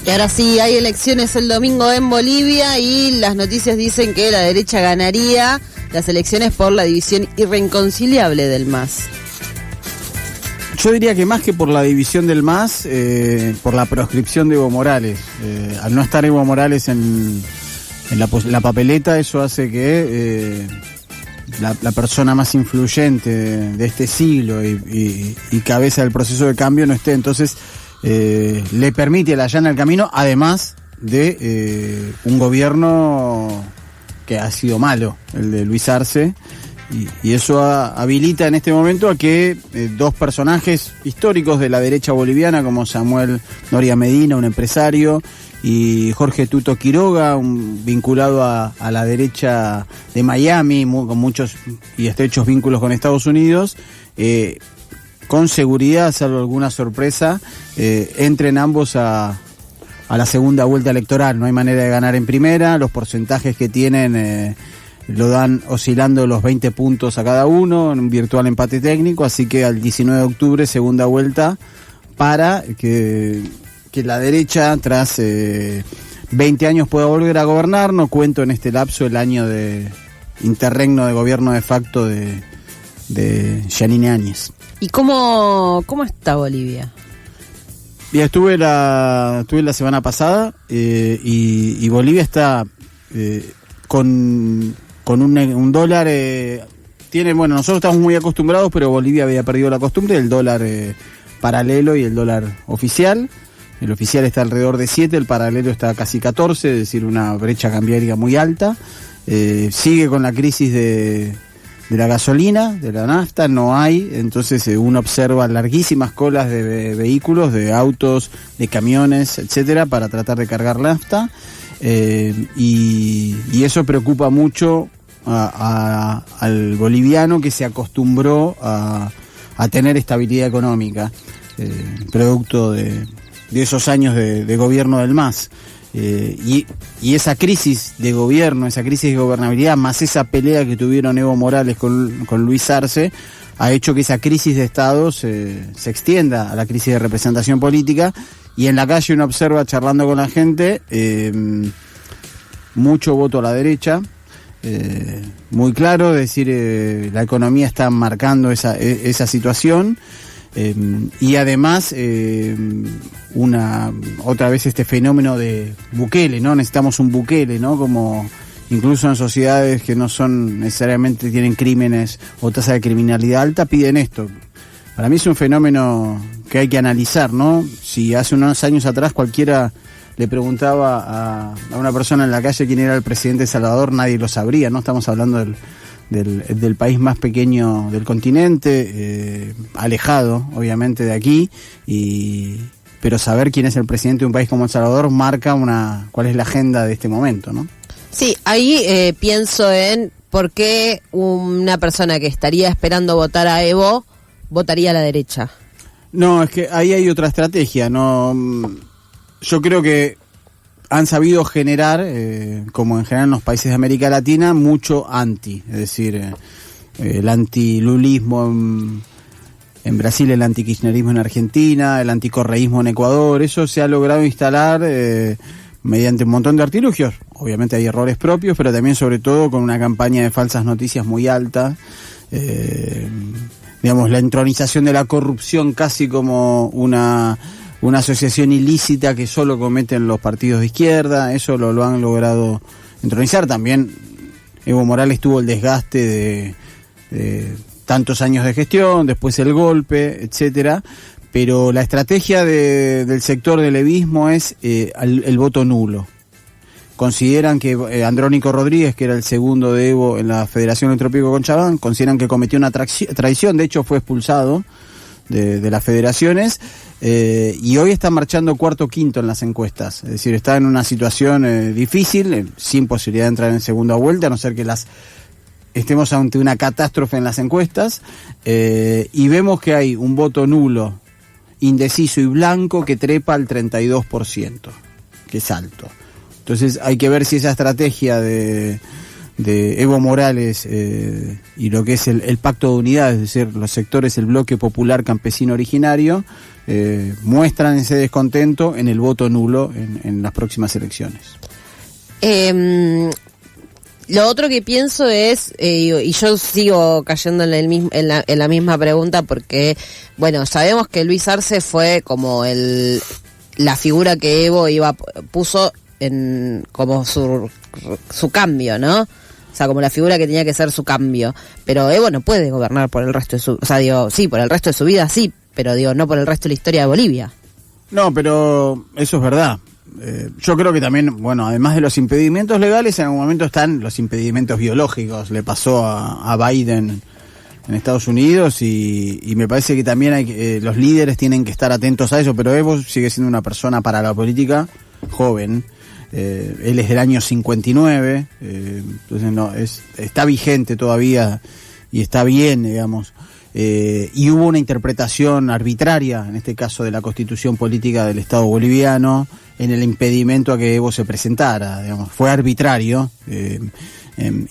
Y ahora sí, hay elecciones el domingo en Bolivia y las noticias dicen que la derecha ganaría las elecciones por la división irreconciliable del MAS. Yo diría que más que por la división del MAS, por la proscripción de Evo Morales. Al no estar Evo Morales en la papeleta, eso hace que la persona más influyente de este siglo y cabeza del proceso de cambio no esté. Entonces le permite, le allana el camino, además de un gobierno que ha sido malo, el de Luis Arce, y eso habilita en este momento a que dos personajes históricos de la derecha boliviana, como Samuel Noria Medina, un empresario, y Jorge Tuto Quiroga, vinculado a la derecha de Miami, con muchos y estrechos vínculos con Estados Unidos, con seguridad, salvo alguna sorpresa, entren ambos a la segunda vuelta electoral. No hay manera de ganar en primera, los porcentajes que tienen lo dan oscilando los 20 puntos a cada uno, en un virtual empate técnico, así que al 19 de octubre, segunda vuelta, para que la derecha, tras 20 años, pueda volver a gobernar. No cuento en este lapso el año de interregno de gobierno de facto de Yanine Áñez. ¿Y cómo está Bolivia? Bien, estuve la semana pasada y Bolivia está con un dólar. Bueno, nosotros estamos muy acostumbrados, pero Bolivia había perdido la costumbre del dólar paralelo y el dólar oficial. El oficial está alrededor de 7, el paralelo está casi 14, es decir, una brecha cambiaria muy alta. Sigue con la crisis de la gasolina, de la nafta, no hay. Entonces uno observa larguísimas colas de vehículos, de autos, de camiones, etcétera, para tratar de cargar nafta. Y eso preocupa mucho al boliviano, que se acostumbró a tener estabilidad económica, producto de esos años de gobierno del MAS. Y esa crisis de gobierno, esa crisis de gobernabilidad, más esa pelea que tuvieron Evo Morales con Luis Arce, ha hecho que esa crisis de Estado se extienda a la crisis de representación política. Y en la calle uno observa, charlando con la gente, mucho voto a la derecha, muy claro, es decir, la economía está marcando esa situación. Y además otra vez este fenómeno de Bukele, ¿no? Necesitamos un Bukele, ¿no? Como incluso en sociedades que no son necesariamente, tienen crímenes o tasa de criminalidad alta, piden esto. Para mí es un fenómeno que hay que analizar, ¿no? Si hace unos años atrás cualquiera le preguntaba a una persona en la calle quién era el presidente de Salvador, nadie lo sabría, ¿no? Estamos hablando del país más pequeño del continente, alejado obviamente de aquí, pero saber quién es el presidente de un país como El Salvador marca cuál es la agenda de este momento, ¿no? Sí, ahí pienso en por qué una persona que estaría esperando votar a Evo votaría a la derecha. No, es que ahí hay otra estrategia, no. Yo creo que han sabido generar, como en general en los países de América Latina, mucho es decir, el antilulismo en Brasil, el antikirchnerismo en Argentina, el anticorreísmo en Ecuador. Eso se ha logrado instalar mediante un montón de artilugios. Obviamente hay errores propios, pero también sobre todo con una campaña de falsas noticias muy alta. Digamos, la entronización de la corrupción casi como una asociación ilícita que solo cometen los partidos de izquierda. Eso lo han logrado entronizar. También Evo Morales tuvo el desgaste de tantos años de gestión, después el golpe, etcétera. Pero la estrategia del sector del evismo es el voto nulo. Consideran que Andrónico Rodríguez, que era el segundo de Evo en la Federación Electrópico Conchabán, consideran que cometió una traición, de hecho fue expulsado de las federaciones, y hoy está marchando cuarto o quinto en las encuestas. Es decir, está en una situación difícil, sin posibilidad de entrar en segunda vuelta, a no ser que estemos ante una catástrofe en las encuestas, y vemos que hay un voto nulo, indeciso y blanco que trepa al 32%, que es alto. Entonces hay que ver si esa estrategia de Evo Morales y lo que es el pacto de unidad, es decir, los sectores, el bloque popular campesino originario, muestran ese descontento en el voto nulo en las próximas elecciones. Lo otro que pienso es, y yo sigo cayendo en la misma pregunta porque, bueno, sabemos que Luis Arce fue como la figura que Evo puso como su cambio, ¿no? O sea, como la figura que tenía que ser su cambio. Pero Evo no puede gobernar por el resto de su... O sea, digo, sí, por el resto de su vida sí, pero digo, no por el resto de la historia de Bolivia. No, pero eso es verdad. Yo creo que también, bueno, además de los impedimentos legales, en algún momento están los impedimentos biológicos. Le pasó a Biden en Estados Unidos y me parece que también los líderes tienen que estar atentos a eso, pero Evo sigue siendo una persona para la política joven. Él es del año 59, entonces está vigente todavía y está bien, digamos. Y hubo una interpretación arbitraria, en este caso de la Constitución Política del Estado Boliviano, en el impedimento a que Evo se presentara, digamos. Fue arbitrario,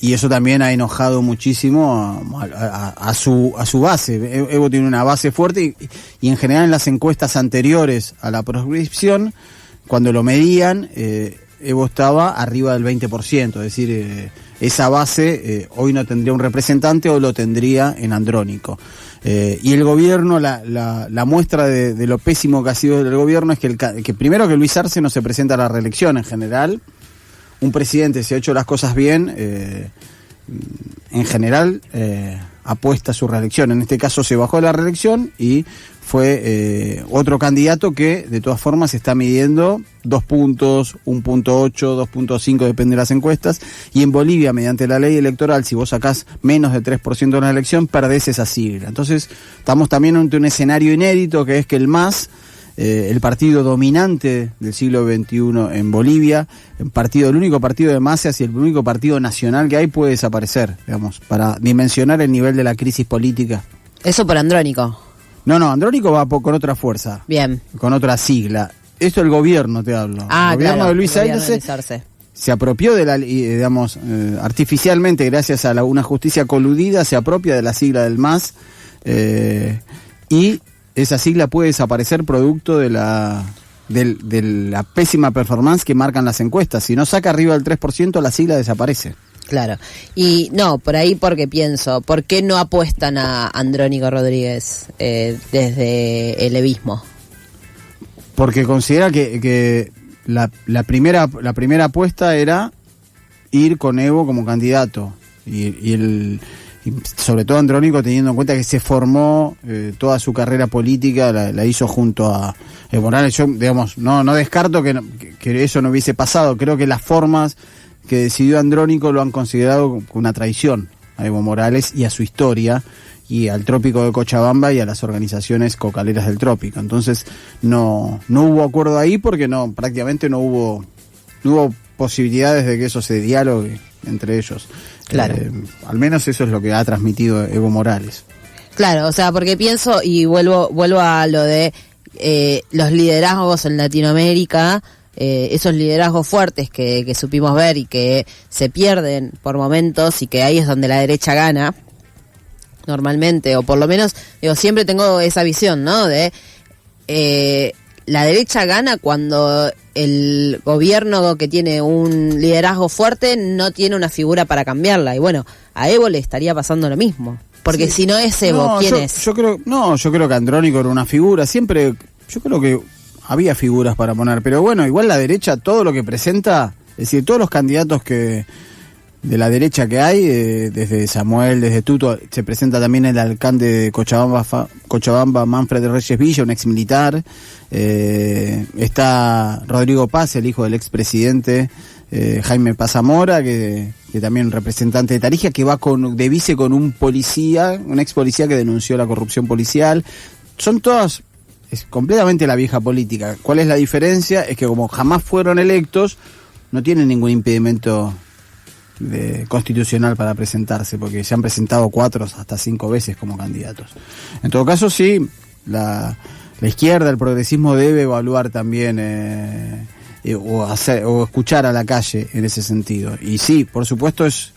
y eso también ha enojado muchísimo a su base. Evo tiene una base fuerte y en general en las encuestas anteriores a la proscripción, cuando lo medían, Evo estaba arriba del 20%, es decir, esa base hoy no tendría un representante o lo tendría en Andrónico. Y el gobierno, la muestra de lo pésimo que ha sido el gobierno es que primero que Luis Arce no se presenta a la reelección en general. Un presidente, si ha hecho las cosas bien, en general apuesta a su reelección. En este caso se bajó de la reelección y fue otro candidato que de todas formas está midiendo 2 puntos, 1.8, 2.5, depende de las encuestas, y en Bolivia, mediante la ley electoral, si vos sacás menos de 3% de la elección, perdés esa sigla. Entonces, estamos también ante un escenario inédito, que es que el MAS, el partido dominante del siglo XXI en Bolivia, el único partido de masas y el único partido nacional que hay, puede desaparecer, digamos, para dimensionar el nivel de la crisis política. Eso por Andrónico. No, Andrónico va con otra fuerza. Bien. Con otra sigla. Esto el gobierno, te hablo. El gobierno de Luis Arce se apropió de la, digamos, artificialmente, gracias a una justicia coludida, se apropia de la sigla del MAS, y esa sigla puede desaparecer producto de la pésima performance que marcan las encuestas. Si no saca arriba del 3%, la sigla desaparece. Claro. Y no, por ahí porque pienso, ¿por qué no apuestan a Andrónico Rodríguez desde el evismo? Porque considera que la primera apuesta era ir con Evo como candidato. Y sobre todo Andrónico, teniendo en cuenta que se formó toda su carrera política, la hizo junto a Evo Morales. Yo, digamos, no descarto que eso no hubiese pasado. Creo que las formas que decidió Andrónico lo han considerado una traición a Evo Morales y a su historia y al trópico de Cochabamba y a las organizaciones cocaleras del trópico. Entonces no hubo acuerdo ahí porque prácticamente no hubo posibilidades de que eso se dialogue entre ellos. Claro. Al menos eso es lo que ha transmitido Evo Morales. Claro, o sea, porque pienso y vuelvo a lo de los liderazgos en Latinoamérica. Esos liderazgos fuertes que supimos ver y que se pierden por momentos y que ahí es donde la derecha gana normalmente, o por lo menos siempre tengo esa visión, ¿no? De la derecha gana cuando el gobierno que tiene un liderazgo fuerte no tiene una figura para cambiarla, y bueno, a Evo le estaría pasando lo mismo, porque sí. Si no es Evo, ¿quién es? Yo creo que Andrónico era una figura, siempre, yo creo que había figuras para poner, pero bueno, igual la derecha, todo lo que presenta, es decir, todos los candidatos de la derecha que hay, desde Samuel, desde Tuto, se presenta también el alcalde de Cochabamba, Manfred Reyes Villa, un ex militar, está Rodrigo Paz, el hijo del expresidente Jaime Paz Zamora, que también representante de Tarija, que va de vice con un ex policía que denunció la corrupción policial. Son todas... Es completamente la vieja política. ¿Cuál es la diferencia? Es que como jamás fueron electos, no tienen ningún impedimento constitucional para presentarse, porque se han presentado 4 hasta 5 veces como candidatos. En todo caso, sí, la izquierda, el progresismo debe evaluar también o escuchar a la calle en ese sentido. Y sí, por supuesto, es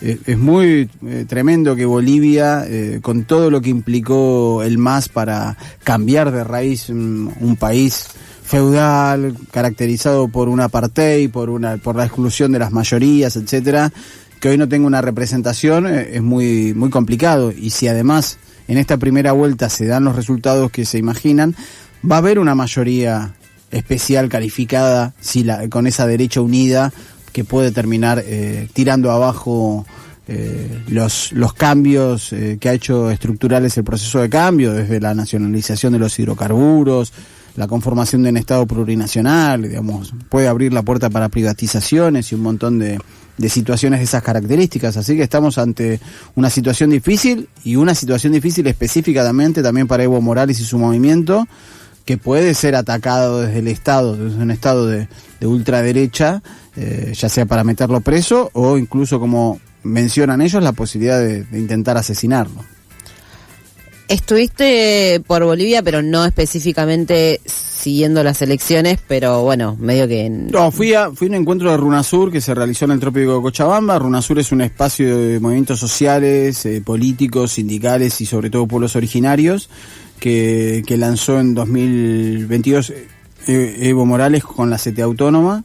es muy tremendo que Bolivia, con todo lo que implicó el MAS para cambiar de raíz un país feudal, caracterizado por un apartheid, por la exclusión de las mayorías, etcétera, que hoy no tenga una representación, es muy, muy complicado. Y si además en esta primera vuelta se dan los resultados que se imaginan, va a haber una mayoría especial calificada con esa derecha unida que puede terminar tirando abajo los cambios que ha hecho estructurales el proceso de cambio, desde la nacionalización de los hidrocarburos, la conformación de un Estado plurinacional, digamos, puede abrir la puerta para privatizaciones y un montón de situaciones de esas características. Así que estamos ante una situación difícil, y una situación difícil específicamente también para Evo Morales y su movimiento, que puede ser atacado desde el Estado, desde un Estado de ultraderecha, ya sea para meterlo preso o incluso, como mencionan ellos, la posibilidad de intentar asesinarlo. Estuviste por Bolivia, pero no específicamente siguiendo las elecciones, pero bueno, medio que... No, fui a un encuentro de Runasur que se realizó en el Trópico de Cochabamba. Runasur es un espacio de movimientos sociales, políticos, sindicales y sobre todo pueblos originarios que lanzó en 2022 Evo Morales con la CTA Autónoma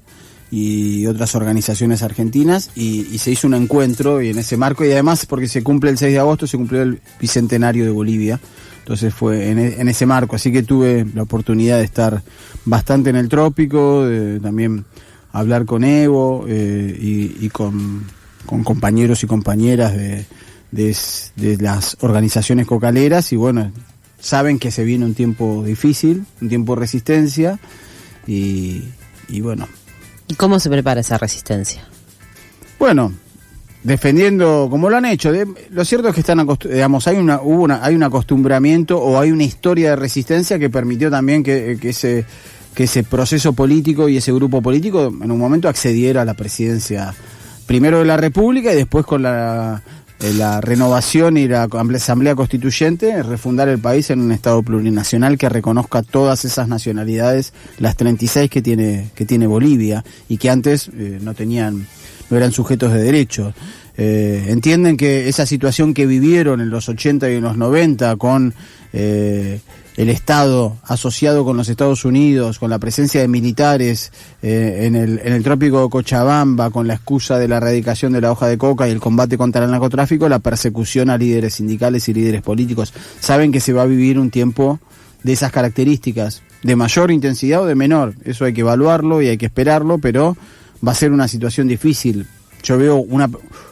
y otras organizaciones argentinas, y se hizo un encuentro, y en ese marco, y además porque se cumple el 6 de agosto, se cumplió el bicentenario de Bolivia, entonces fue en ese marco, así que tuve la oportunidad de estar bastante en el trópico, de también hablar con Evo y con compañeros y compañeras de las organizaciones cocaleras, y bueno, saben que se viene un tiempo difícil, un tiempo de resistencia, y bueno. ¿Y cómo se prepara esa resistencia? Bueno, defendiendo como lo han hecho. Lo cierto es que hay un acostumbramiento, o hay una historia de resistencia que permitió también que ese proceso político y ese grupo político en un momento accediera a la presidencia primero de la República y después con la renovación y la asamblea constituyente, refundar el país en un Estado plurinacional que reconozca todas esas nacionalidades, las 36 que tiene Bolivia, y que antes no eran sujetos de derecho. Entienden que esa situación que vivieron en los 80 y en los 90 con el Estado asociado con los Estados Unidos, con la presencia de militares en el trópico de Cochabamba, con la excusa de la erradicación de la hoja de coca y el combate contra el narcotráfico, la persecución a líderes sindicales y líderes políticos. Saben que se va a vivir un tiempo de esas características, de mayor intensidad o de menor. Eso hay que evaluarlo y hay que esperarlo, pero va a ser una situación difícil. Yo veo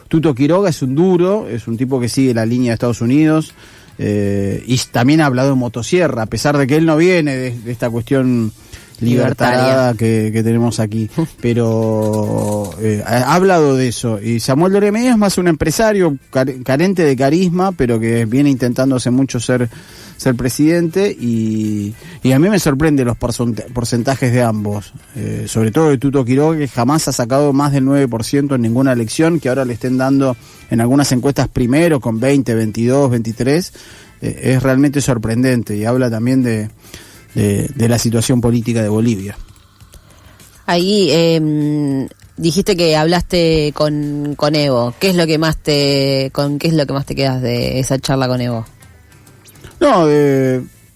Tuto Quiroga es un duro, es un tipo que sigue la línea de Estados Unidos, y también ha hablado de motosierra, a pesar de que él no viene de esta cuestión libertaria que tenemos aquí, pero ha hablado de eso. Y Samuel Doria Medina es más un empresario carente de carisma, pero que viene intentando hace mucho ser presidente, y a mí me sorprende los porcentajes de ambos, sobre todo de Tuto Quiroga, que jamás ha sacado más del 9% en ninguna elección, que ahora le estén dando en algunas encuestas primero con 20, 22, 23, es realmente sorprendente, y habla también de la situación política de Bolivia. Ahí dijiste que hablaste con Evo. ¿Qué es lo que más te quedas de esa charla con Evo? No,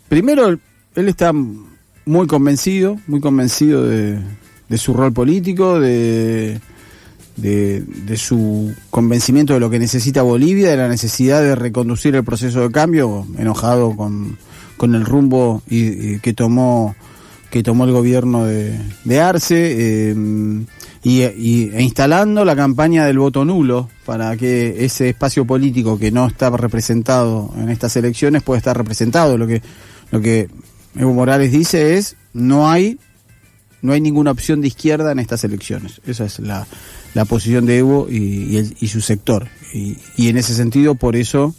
primero él está muy convencido de su rol político, de su convencimiento de lo que necesita Bolivia, de la necesidad de reconducir el proceso de cambio, enojado con el rumbo que tomó el gobierno de Arce, e instalando la campaña del voto nulo para que ese espacio político que no está representado en estas elecciones pueda estar representado. Lo que Evo Morales dice es no hay ninguna opción de izquierda en estas elecciones. Esa es la posición de Evo y su sector, y en ese sentido por eso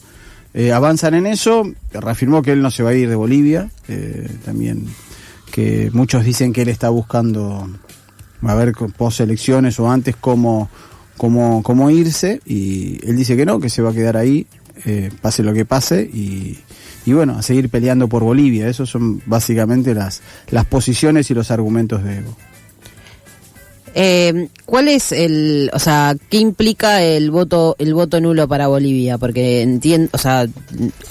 avanzan en eso. Reafirmó que él no se va a ir de Bolivia, también que muchos dicen que él está buscando a ver post elecciones o antes cómo irse, y él dice que no, que se va a quedar ahí, pase lo que pase, y bueno, a seguir peleando por Bolivia. Esos son básicamente las posiciones y los argumentos de Evo. ¿Cuál es o sea, qué implica el voto nulo para Bolivia? Porque entiendo, o sea,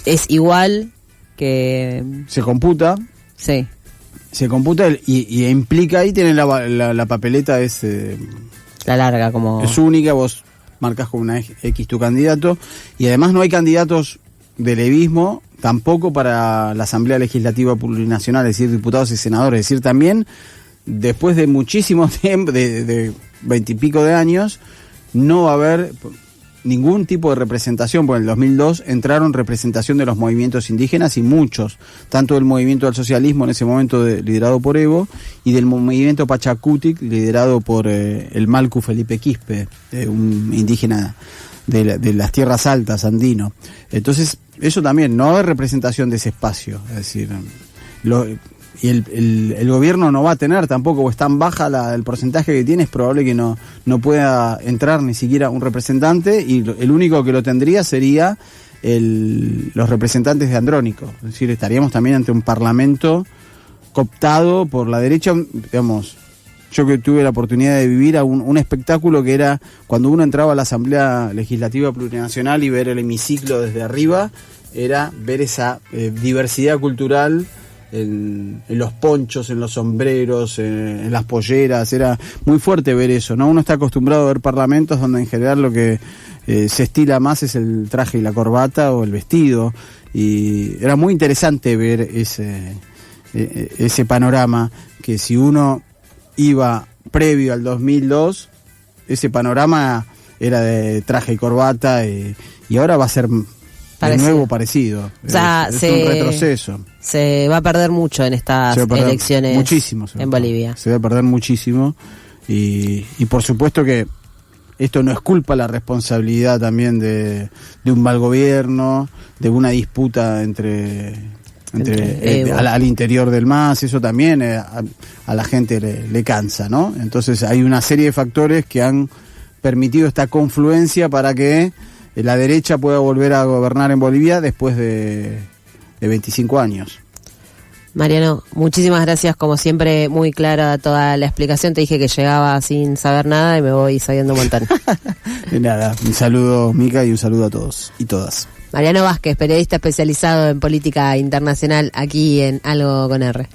es igual que... Se computa. Sí. Se computa y implica ahí, tiene la papeleta es... la larga, como... Es única, vos marcas con una X tu candidato, y además no hay candidatos de levismo, tampoco para la Asamblea Legislativa Plurinacional, es decir, diputados y senadores, es decir, también después de muchísimo tiempo, de 20 y pico de años, no va a haber ningún tipo de representación, porque en el 2002 entraron representación de los movimientos indígenas y muchos, tanto del movimiento del socialismo en ese momento liderado por Evo, y del movimiento Pachacutic liderado por el Malcu Felipe Quispe, un indígena de las tierras altas andino. Entonces, eso también, no hay representación de ese espacio, es decir, y el gobierno no va a tener tampoco, o es tan baja el porcentaje que tiene, es probable que no pueda entrar ni siquiera un representante, y el único que lo tendría sería los representantes de Andrónico. Es decir, estaríamos también ante un parlamento cooptado por la derecha, digamos. Yo que tuve la oportunidad de vivir un espectáculo que era cuando uno entraba a la Asamblea Legislativa Plurinacional y ver el hemiciclo desde arriba, era ver esa diversidad cultural en los ponchos, en los sombreros, en las polleras. Era muy fuerte ver eso, ¿no? Uno está acostumbrado a ver parlamentos donde en general lo que se estila más es el traje y la corbata o el vestido, y era muy interesante ver ese panorama, que si uno iba previo al 2002, ese panorama era de traje y corbata, y ahora va a ser de nuevo parecido. O sea, es un retroceso. Se va a perder mucho en estas elecciones muchísimo en Bolivia. Se va a perder muchísimo, y por supuesto que esto no es culpa, la responsabilidad también de un mal gobierno, de una disputa al interior del MAS. Eso también a la gente le cansa, ¿no? Entonces hay una serie de factores que han permitido esta confluencia para que la derecha pueda volver a gobernar en Bolivia después de 25 años. Mariano, muchísimas gracias, como siempre, muy clara toda la explicación. Te dije que llegaba sin saber nada y me voy sabiendo un montón. De nada, un saludo, Mica, y un saludo a todos y todas. Mariano Vázquez, periodista especializado en política internacional aquí en Algo con R.